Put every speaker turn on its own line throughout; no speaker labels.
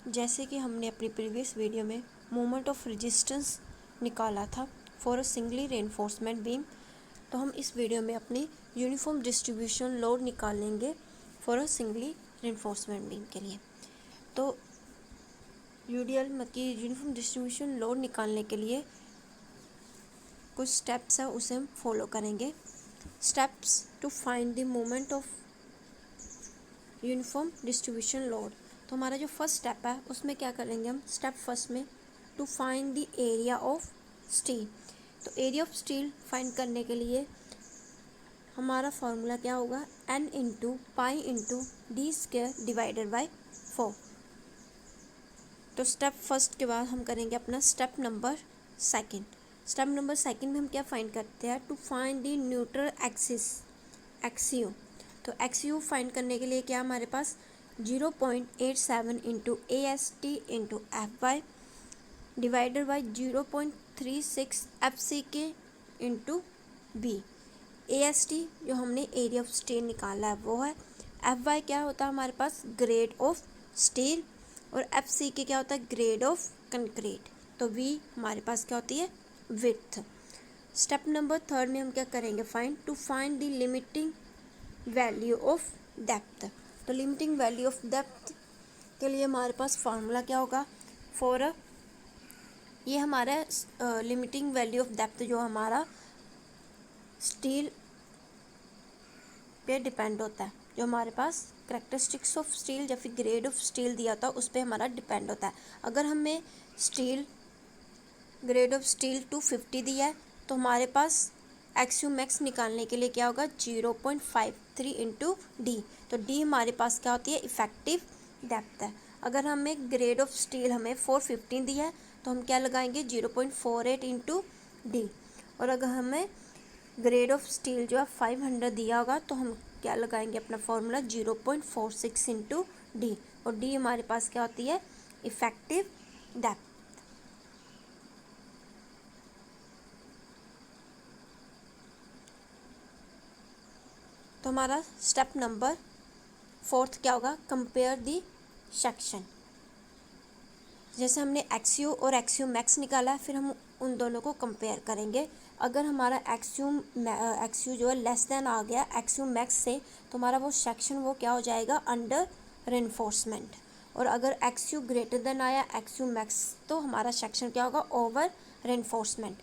जैसे कि हमने अपनी प्रीवियस वीडियो में मोमेंट ऑफ रेजिस्टेंस निकाला था for a singly reinforcement beam, तो हम इस वीडियो में अपनी यूनिफॉर्म डिस्ट्रीब्यूशन लोड निकालेंगे for a singly reinforcement beam के लिए। तो यूडीएल मतलब कि यूनिफॉर्म डिस्ट्रीब्यूशन लोड निकालने के लिए कुछ स्टेप्स है, उसे हम फॉलो करेंगे। Steps to find the moment of uniform distribution load. तो हमारा जो फर्स्ट स्टेप है उसमें क्या करेंगे हम, स्टेप फर्स्ट में to find the area of steel. तो एरिया ऑफ स्टील फाइंड करने के लिए हमारा फॉर्मूला क्या होगा, n into pi into D square divided by 4। तो स्टेप फर्स्ट के बाद हम करेंगे अपना step number second. Step number second में हम क्या फाइंड करते हैं, to find the neutral axis x u. तो एक्सियो फाइंड करने के लिए क्या हमारे पास 0.87 into A S T into F Y divided by 0.36 F C K into B. A S T जो हमने एरिया ऑफ स्टील निकाला है वो है, एफ वाई क्या होता है हमारे पास ग्रेड ऑफ स्टील, और एफ सी के क्या होता है ग्रेड ऑफ कंक्रीट। तो वी हमारे पास क्या होती है विड्थ। स्टेप नंबर थर्ड में हम क्या करेंगे, find to find the limiting value of depth. तो लिमिटिंग वैल्यू ऑफ डेप्थ के लिए हमारे पास फार्मूला क्या होगा फॉर ये हमारा लिमिटिंग वैल्यू ऑफ डेप्थ जो हमारा स्टील पे डिपेंड होता है, जो हमारे पास करेक्टरिस्टिक्स ऑफ स्टील या फिर ग्रेड ऑफ स्टील दिया होता है उस पर हमारा डिपेंड होता है। अगर हमें स्टील ग्रेड ऑफ स्टील 250 दिया है तो हमारे पास एक्सयू मैक्स निकालने के लिए क्या होगा 0.53 इंटू डी। तो डी हमारे पास क्या होती है इफेक्टिव डेप्थ है। अगर हमें ग्रेड ऑफ स्टील हमें 415 दिया है तो हम क्या लगाएंगे 0.48 इंटू डी। और अगर हमें ग्रेड ऑफ स्टील जो है 500 दिया होगा तो हम क्या लगाएंगे अपना फॉर्मूला 0.46 इंटू डी। और डी हमारे पास क्या होती है इफेक्टिव डेप्थ। तो हमारा स्टेप नंबर फोर्थ क्या होगा, कंपेयर दी सेक्शन। जैसे हमने एक्सयू और एक्सयू मैक्स निकाला है, फिर हम उन दोनों को कंपेयर करेंगे। अगर हमारा एक्सयू जो है लेस देन आ गया एक्सयू मैक्स से, तो हमारा वो सेक्शन वो क्या हो जाएगा अंडर रेनफोर्समेंट। और अगर एक्सयू ग्रेटर देन आया एक्सयू मैक्स तो हमारा सेक्शन क्या होगा ओवर रेनफोर्समेंट।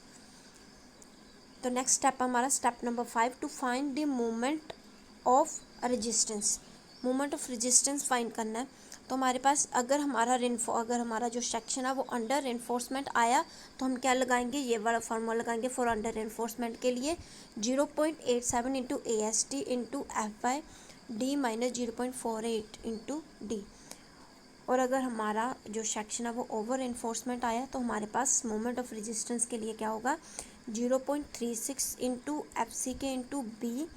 तो नेक्स्ट स्टेप हमारा step number 5 to find the moment of resistance. Moment of resistance find करना है। तो हमारे पास अगर हमारा जो सेक्शन है वो अंडर रेनफोर्समेंट आया तो हम क्या लगाएंगे, ये वाला फार्मूला लगाएंगे फॉर अंडर रेनफोर्समेंट के लिए 0.87 into A S T into F Y D minus 0.48 into D. और अगर हमारा जो सेक्शन है वो ओवर रेनफोर्समेंट आया तो हमारे पास मोमेंट ऑफ रेजिस्टेंस के लिए क्या होगा 0.36 into F C K into B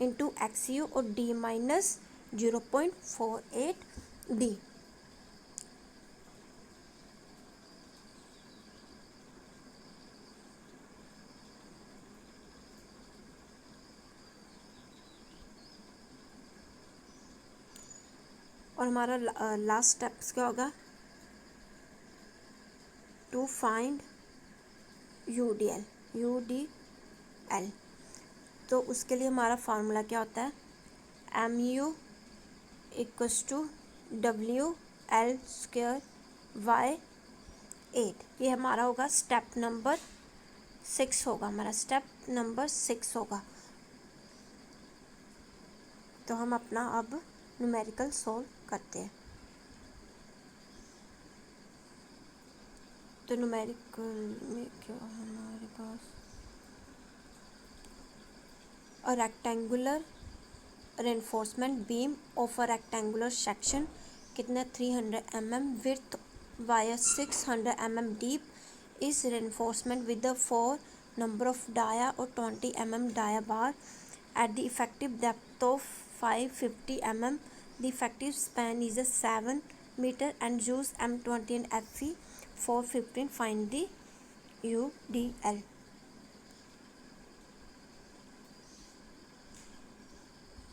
into x U और डी माइनस 0.48 डी। और हमारा लास्ट स्टेप्स क्या होगा, टू फाइंड यूडीएल। तो उसके लिए हमारा फार्मूला क्या होता है MU equals to WL square by 8। ये हमारा होगा स्टेप नंबर 6 होगा, हमारा स्टेप नंबर 6 होगा। तो हम अपना अब न्यूमेरिकल सोल्व करते हैं। तो न्यूमेरिकल में क्या हमारे पास a rectangular reinforcement beam of a rectangular section कितना 300 mm width via 600 mm deep is reinforcement with the 4 number of dia or 20 mm dia bar at the effective depth of 550 mm. The effective span is a 7 meter and use M20 and FE 415. Find the UDL.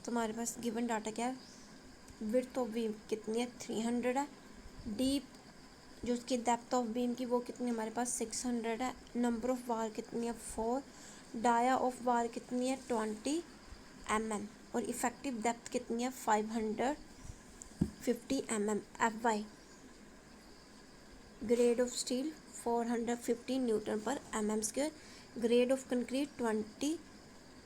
तो हमारे पास given data क्या है, width of beam कितनी है 300 है, deep जो उसकी depth of beam की वो कितनी हमारे पास 600 है, नंबर ऑफ बार कितनी है 4, डाया ऑफ बार कितनी है 20 mm और इफेक्टिव डेप्थ कितनी है 550 mm। F Y grade of steel 450 newton per mm square, grade of concrete 20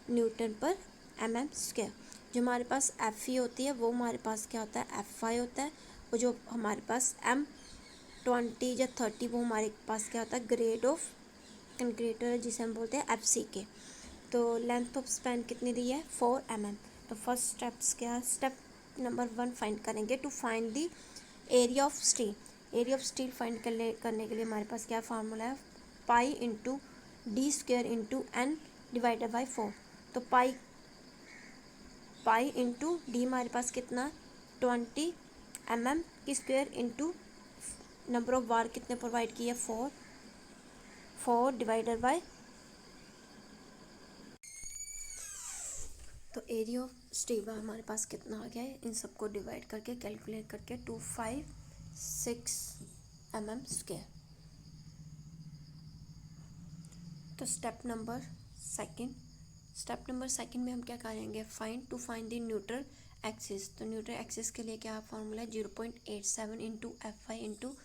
newton per mm square. जो हमारे पास एफ ई होती है वो हमारे पास क्या होता है एफ आई होता है, और जो हमारे पास M20 या 30 वो हमारे पास क्या होता है ग्रेड ऑफ कंक्रीट जिसे हम बोलते हैं FCK। तो लेंथ ऑफ स्पैन कितनी दी है 4 mm। तो फर्स्ट स्टेप्स क्या, स्टेप नंबर 1 फाइंड करेंगे to find the area of steel. Area of steel find करने के लिए हमारे पास क्या फार्मूला है, pi into D square into N divided by 4। तो पाई इंटू डी हमारे पास कितना 20 mm की स्क्वेयर इंटू नंबर ऑफ बार कितने प्रोवाइड किए 4 डिवाइडेड बाय, तो एरिया ऑफ स्टील हमारे पास कितना आ गया है, इन सबको डिवाइड करके कैलकुलेट करके 256 mm स्क्वेयर। तो स्टेप नंबर सेकंड में हम क्या करेंगे, to find the neutral axis. तो न्यूट्रल एक्सिस के लिए क्या फार्मूला है 0.87 into F I into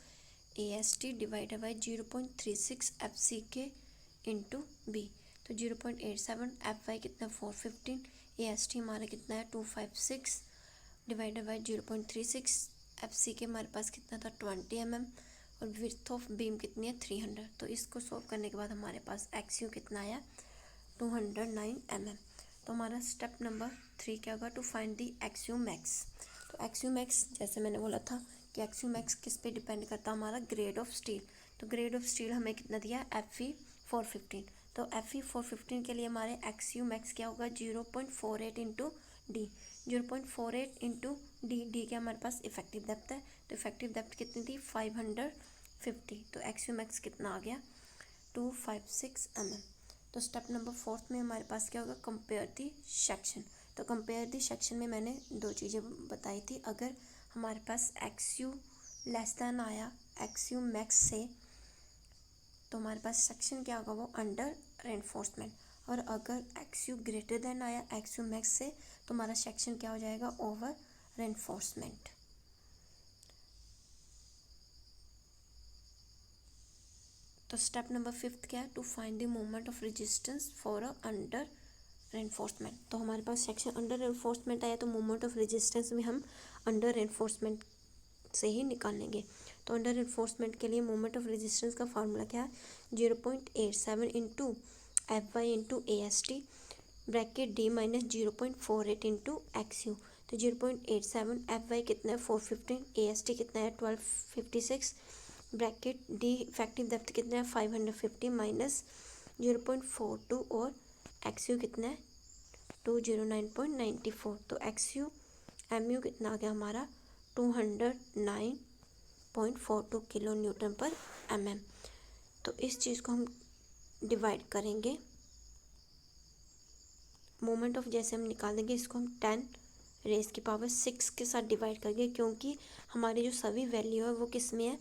A S T divided by 0.36 F C K into B. तो 0.87 एफ आई कितना 415, ए एस टी हमारा कितना है 256 डिवाइडेड बाई 0.36 एफ सी के हमारे पास कितना था 20 mm और विड्थ ऑफ बीम कितनी है 300। तो इसको सॉल्व करने के बाद हमारे पास एक्स यू कितना आया 209 mm। तो हमारा स्टेप नंबर 3 क्या होगा, to find the X you max. तो एक्स यू मैक्स जैसे मैंने बोला था कि एक्स यू मैक्स किस पे डिपेंड करता है, हमारा ग्रेड ऑफ स्टील। तो ग्रेड ऑफ स्टील हमें कितना दिया FE 415। तो FE 415 के लिए हमारे एक्स यू मैक्स क्या होगा 0.48 इंटू डी। 0.48 इंटू डी के हमारे पास इफेक्टिव डेप्थ है, तो इफेक्टिव डेप्थ कितनी थी 550। तो एक्स यू मैक्स कितना आ गया 256 mm। तो स्टेप नंबर 4 में हमारे पास क्या होगा, कंपेयर दी सेक्शन। तो कंपेयर दी सेक्शन में मैंने दो चीज़ें बताई थी, अगर हमारे पास एक्स यू लेस दैन आया एक्स यू मैक्स से तो हमारे पास सेक्शन क्या होगा वो अंडर रेनफोर्समेंट, और अगर एक्स यू ग्रेटर देन आया एक्स यू मैक्स से तो हमारा सेक्शन क्या हो जाएगा ओवर रेनफोर्समेंट। तो स्टेप नंबर 5 क्या है, to find the moment of resistance for a under reinforcement. तो हमारे पास सेक्शन अंडर रेनफोर्समेंट आया तो मोमेंट ऑफ रेजिस्टेंस में हम अंडर रेनफोर्समेंट से ही निकालेंगे। तो अंडर रेनफोर्समेंट के लिए मोमेंट ऑफ रेजिस्टेंस का फार्मूला क्या है 0.87 into F y into A S t bracket d minus 0.48 into x u. तो 0.87 एफ वाई कितना है 415, ए एस टी कितना है 1256 ब्रैकेट डी इफेक्टिव डेप्थ कितना है 550 माइनस 0.42 और एक्स यू कितना है 209.94। तो एक्स यू एम यू कितना आ गया हमारा 209.42 किलो न्यूटन पर mm। तो इस चीज़ को हम डिवाइड करेंगे, मोमेंट ऑफ जैसे हम निकालेंगे इसको हम 10 रेज़ की पावर 6 के साथ डिवाइड करेंगे, क्योंकि हमारी जो सभी वैल्यू है वो किस में है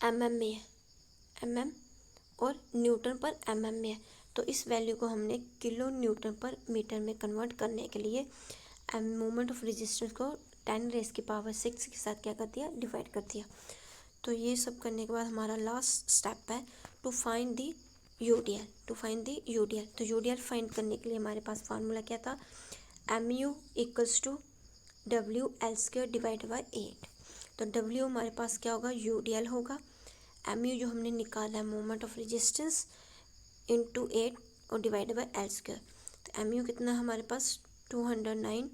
mm में है, mm और न्यूटन पर mm में है। तो इस वैल्यू को हमने किलो न्यूटन पर मीटर में कन्वर्ट करने के लिए मोमेंट ऑफ रेजिस्टेंस को 10 रेज़ की पावर 6 के साथ क्या कर दिया डिवाइड कर दिया। तो ये सब करने के बाद हमारा लास्ट स्टेप है टू फाइंड दी यूडीएल। तो यूडीएल फाइंड करने के लिए हमारे पास फार्मूला क्या था MU equals to WL² divide by 8। तो W हमारे पास क्या होगा यूडीएल होगा, MU जो हमने निकाला है मोमेंट ऑफ रेजिस्टेंस इंटू 8 और डिवाइड बाई L²। तो MU कितना हमारे पास 209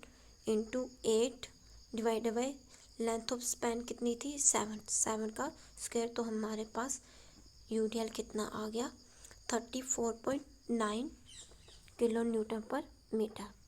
into 8 divided by length of span कितनी थी 7 का स्क्वायर। तो हमारे पास यूडीएल कितना आ गया 34.9 किलो न्यूटन पर मीटर।